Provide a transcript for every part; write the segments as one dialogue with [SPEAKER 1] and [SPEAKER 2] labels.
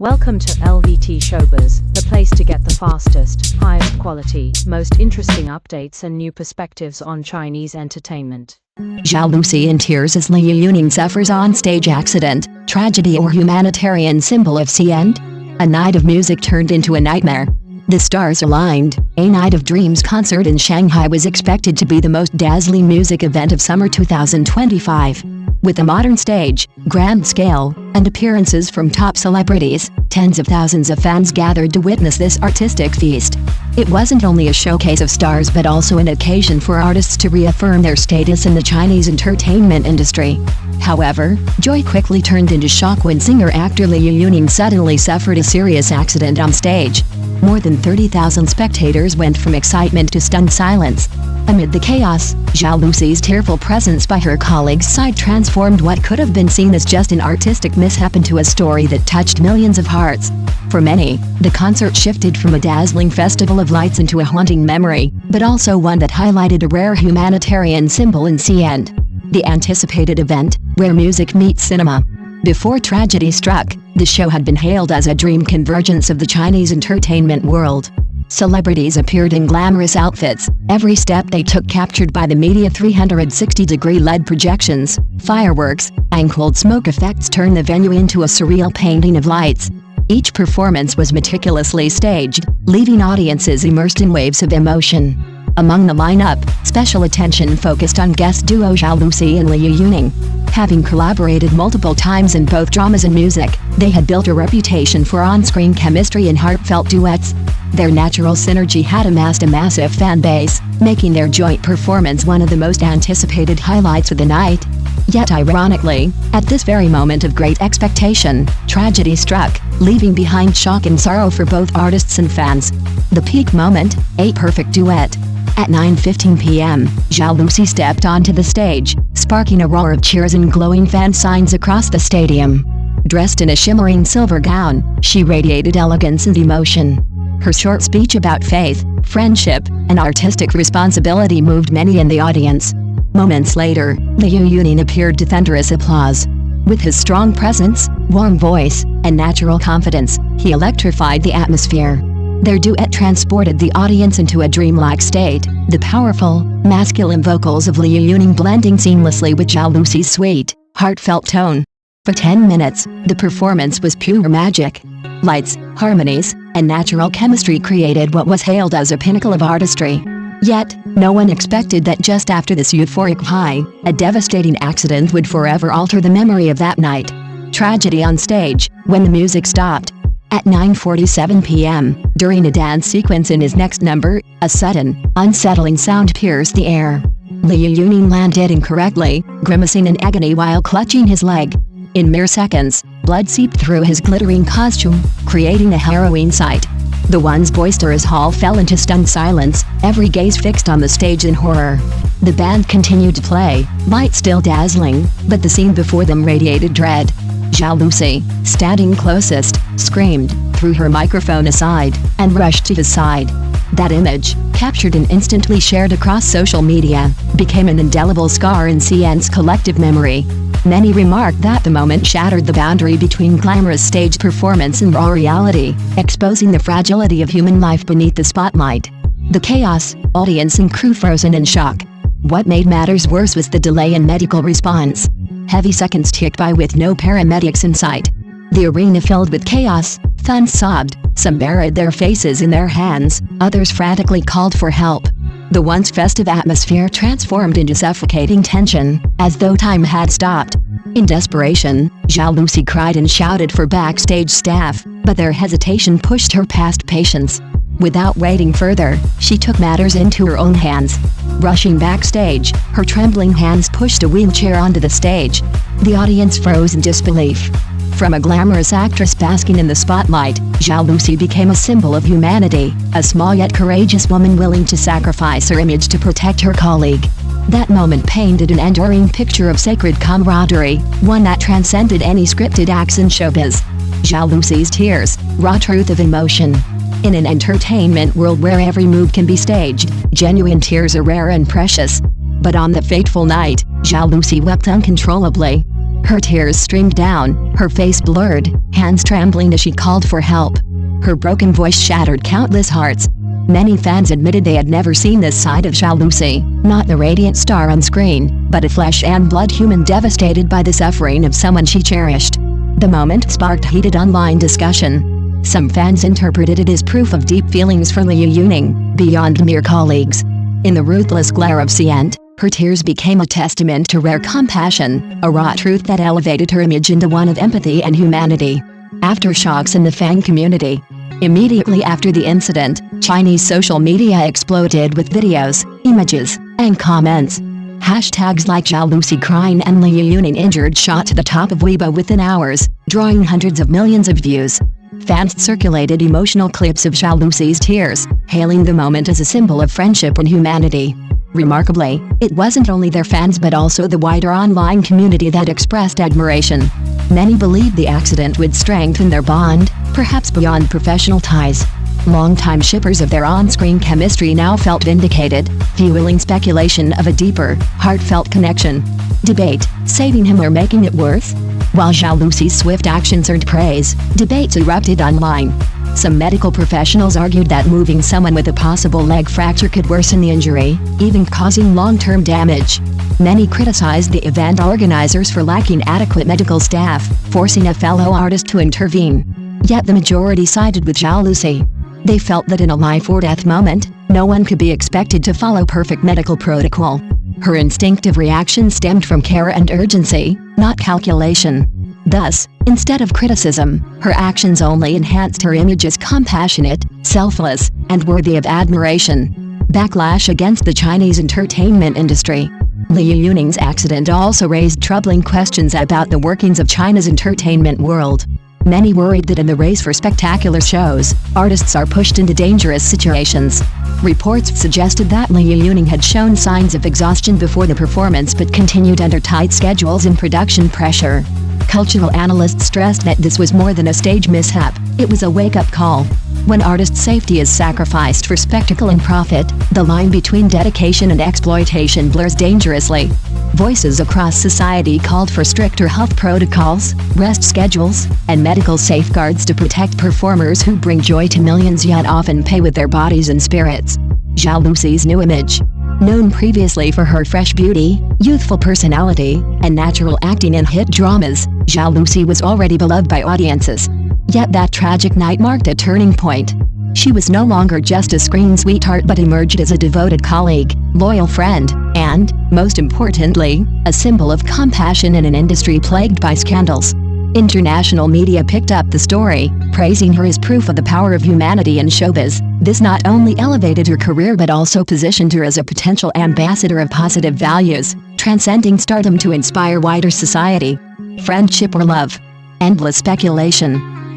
[SPEAKER 1] Welcome to LVT-SHOWBIZ, the place to get the fastest, highest quality, most interesting updates and new perspectives on Chinese entertainment.
[SPEAKER 2] Zhao Lusi in tears as Liu Yuning suffers on-stage accident, tragedy or humanitarian symbol of C-ent? A night of music turned into a nightmare. The stars aligned. A Night of Dreams concert in Shanghai was expected to be the most dazzling music event of summer 2025. With a modern stage, grand scale, and appearances from top celebrities, tens of thousands of fans gathered to witness this artistic feast. It wasn't only a showcase of stars but also an occasion for artists to reaffirm their status in the Chinese entertainment industry. However, joy quickly turned into shock when singer-actor Liu Yuning suddenly suffered a serious accident on stage. More than 30,000 spectators went from excitement to stunned silence. Amid the chaos, Zhao Lusi's tearful presence by her colleagues' side transformed what could have been seen as just an artistic mishap into a story that touched millions of hearts. For many, the concert shifted from a dazzling festival of lights into a haunting memory, but also one that highlighted a rare humanitarian symbol in C-ent. The anticipated event, where music meets cinema. Before tragedy struck, the show had been hailed as a dream convergence of the Chinese entertainment world. Celebrities appeared in glamorous outfits, every step they took captured by the media. 360-degree LED projections, fireworks, and cold smoke effects turned the venue into a surreal painting of lights. Each performance was meticulously staged, leaving audiences immersed in waves of emotion. Among the lineup, special attention focused on guest duo Zhao Lusi and Liu Yuning. Having collaborated multiple times in both dramas and music, they had built a reputation for on-screen chemistry and heartfelt duets. Their natural synergy had amassed a massive fan base, making their joint performance one of the most anticipated highlights of the night. Yet ironically, at this very moment of great expectation, tragedy struck, leaving behind shock and sorrow for both artists and fans. The peak moment, a perfect duet. At 9:15 p.m., Zhao Lusi stepped onto the stage, sparking a roar of cheers and glowing fan signs across the stadium. Dressed in a shimmering silver gown, she radiated elegance and emotion. Her short speech about faith, friendship, and artistic responsibility moved many in the audience. Moments later, Liu Yuning appeared to thunderous applause. With his strong presence, warm voice, and natural confidence, he electrified the atmosphere. Their duet transported the audience into a dreamlike state, the powerful, masculine vocals of Liu Yuning blending seamlessly with Zhao Lusi's sweet, heartfelt tone. For 10 minutes, the performance was pure magic. Lights, harmonies, and natural chemistry created what was hailed as a pinnacle of artistry. Yet, no one expected that just after this euphoric high, a devastating accident would forever alter the memory of that night. Tragedy on stage, when the music stopped. At 9:47 p.m., during a dance sequence in his next number, a sudden, unsettling sound pierced the air. Liu Yuning landed incorrectly, grimacing in agony while clutching his leg. In mere seconds, blood seeped through his glittering costume, creating a harrowing sight. The once boisterous hall fell into stunned silence, every gaze fixed on the stage in horror. The band continued to play, lights still dazzling, but the scene before them radiated dread. Zhao Lusi, standing closest, screamed, threw her microphone aside, and rushed to his side. That image, captured and instantly shared across social media, became an indelible scar in C-ent's collective memory. Many remarked that the moment shattered the boundary between glamorous stage performance and raw reality, exposing the fragility of human life beneath the spotlight. The chaos, audience and crew frozen in shock. What made matters worse was the delay in medical response. Heavy seconds ticked by with no paramedics in sight. The arena filled with chaos, fans sobbed, some buried their faces in their hands, others frantically called for help. The once festive atmosphere transformed into suffocating tension, as though time had stopped. In desperation, Zhao Lusi cried and shouted for backstage staff, but their hesitation pushed her past patience. Without waiting further, she took matters into her own hands. Rushing backstage, her trembling hands pushed a wheelchair onto the stage. The audience froze in disbelief. From a glamorous actress basking in the spotlight, Zhao Lusi became a symbol of humanity, a small yet courageous woman willing to sacrifice her image to protect her colleague. That moment painted an enduring picture of sacred camaraderie, one that transcended any scripted acts in showbiz. Zhao Lusi's tears, raw truth of emotion. In an entertainment world where every move can be staged, genuine tears are rare and precious. But on the fateful night, Zhao Lusi wept uncontrollably. Her tears streamed down, her face blurred, hands trembling as she called for help. Her broken voice shattered countless hearts. Many fans admitted they had never seen this side of Zhao Lusi, not the radiant star on screen, but a flesh and blood human devastated by the suffering of someone she cherished. The moment sparked heated online discussion. Some fans interpreted it as proof of deep feelings for Liu Yuning, beyond mere colleagues. In the ruthless glare of C-ent, her tears became a testament to rare compassion, a raw truth that elevated her image into one of empathy and humanity. Aftershocks in the fan community. Immediately after the incident, Chinese social media exploded with videos, images, and comments. Hashtags like Zhao Lusi crying and Liu Yuning injured shot to the top of Weibo within hours, drawing hundreds of millions of views. Fans circulated emotional clips of Zhao Lusi's tears, hailing the moment as a symbol of friendship and humanity. Remarkably, it wasn't only their fans but also the wider online community that expressed admiration. Many believed the accident would strengthen their bond, perhaps beyond professional ties. Longtime shippers of their on-screen chemistry now felt vindicated, fueling speculation of a deeper, heartfelt connection. Debate, saving him or making it worse? While Zhao Lusi's swift actions earned praise, debates erupted online. Some medical professionals argued that moving someone with a possible leg fracture could worsen the injury, even causing long-term damage. Many criticized the event organizers for lacking adequate medical staff, forcing a fellow artist to intervene. Yet the majority sided with Zhao Lusi. They felt that in a life-or-death moment, no one could be expected to follow perfect medical protocol. Her instinctive reaction stemmed from care and urgency, not calculation. Thus, instead of criticism, her actions only enhanced her image as compassionate, selfless, and worthy of admiration. Backlash against the Chinese entertainment industry. Liu Yuning's accident also raised troubling questions about the workings of China's entertainment world. Many worried that in the race for spectacular shows, artists are pushed into dangerous situations. Reports suggested that Liu Yuning had shown signs of exhaustion before the performance but continued under tight schedules and production pressure. Cultural analysts stressed that this was more than a stage mishap, it was a wake-up call. When artist safety is sacrificed for spectacle and profit, the line between dedication and exploitation blurs dangerously. Voices across society called for stricter health protocols, rest schedules, and medical safeguards to protect performers who bring joy to millions yet often pay with their bodies and spirits. Zhao Lusi's new image. Known previously for her fresh beauty, youthful personality, and natural acting in hit dramas, Zhao Lusi was already beloved by audiences. Yet that tragic night marked a turning point. She was no longer just a screen sweetheart but emerged as a devoted colleague, loyal friend, and, most importantly, a symbol of compassion in an industry plagued by scandals. International media picked up the story, praising her as proof of the power of humanity in showbiz. This not only elevated her career but also positioned her as a potential ambassador of positive values, transcending stardom to inspire wider society. Friendship or love? Endless speculation.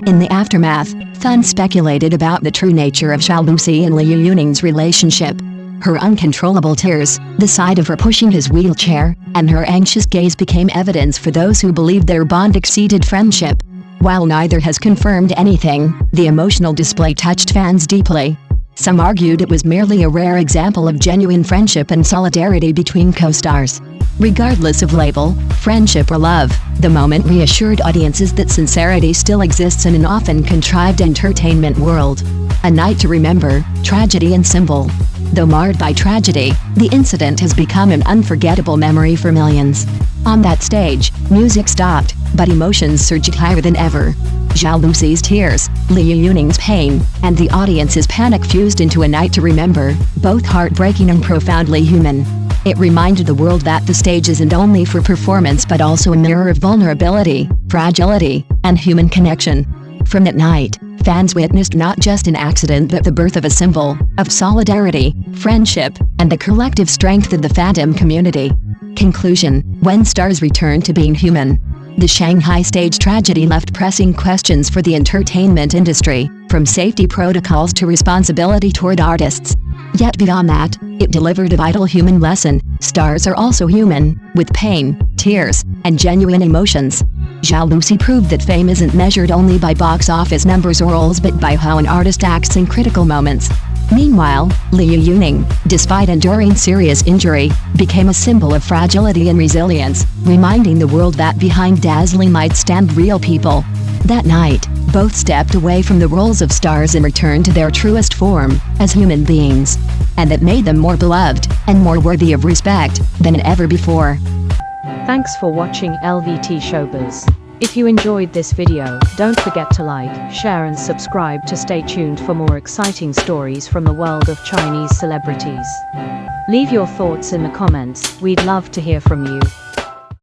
[SPEAKER 2] In the aftermath, fans speculated about the true nature of Zhao Lusi and Liu Yuning's relationship. Her uncontrollable tears, the sight of her pushing his wheelchair, and her anxious gaze became evidence for those who believed their bond exceeded friendship. While neither has confirmed anything, the emotional display touched fans deeply. Some argued it was merely a rare example of genuine friendship and solidarity between co-stars. Regardless of label, friendship or love, the moment reassured audiences that sincerity still exists in an often contrived entertainment world. A night to remember, tragedy and symbol. Though marred by tragedy, the incident has become an unforgettable memory for millions. On that stage, music stopped, but emotions surged higher than ever. Zhao Lusi's tears, Liu Yuning's pain, and the audience's panic fused into a night to remember, both heartbreaking and profoundly human. It reminded the world that the stage isn't only for performance but also a mirror of vulnerability, fragility, and human connection. From that night, fans witnessed not just an accident but the birth of a symbol of solidarity, friendship, and the collective strength of the fandom community. Conclusion: when stars return to being human. The Shanghai stage tragedy left pressing questions for the entertainment industry, from safety protocols to responsibility toward artists. Yet beyond that, it delivered a vital human lesson. Stars are also human, with pain, tears, and genuine emotions. Zhao Lusi proved that fame isn't measured only by box office numbers or roles but by how an artist acts in critical moments. Meanwhile, Liu Yuning, despite enduring serious injury, became a symbol of fragility and resilience, reminding the world that behind dazzling might stand real people. That night, both stepped away from the roles of stars and returned to their truest form, as human beings. And that made them more beloved, and more worthy of respect, than ever before.
[SPEAKER 1] Thanks for watching LVT Showbiz. If you enjoyed this video, don't forget to like, share and subscribe to stay tuned for more exciting stories from the world of Chinese celebrities. Leave your thoughts in the comments, we'd love to hear from you.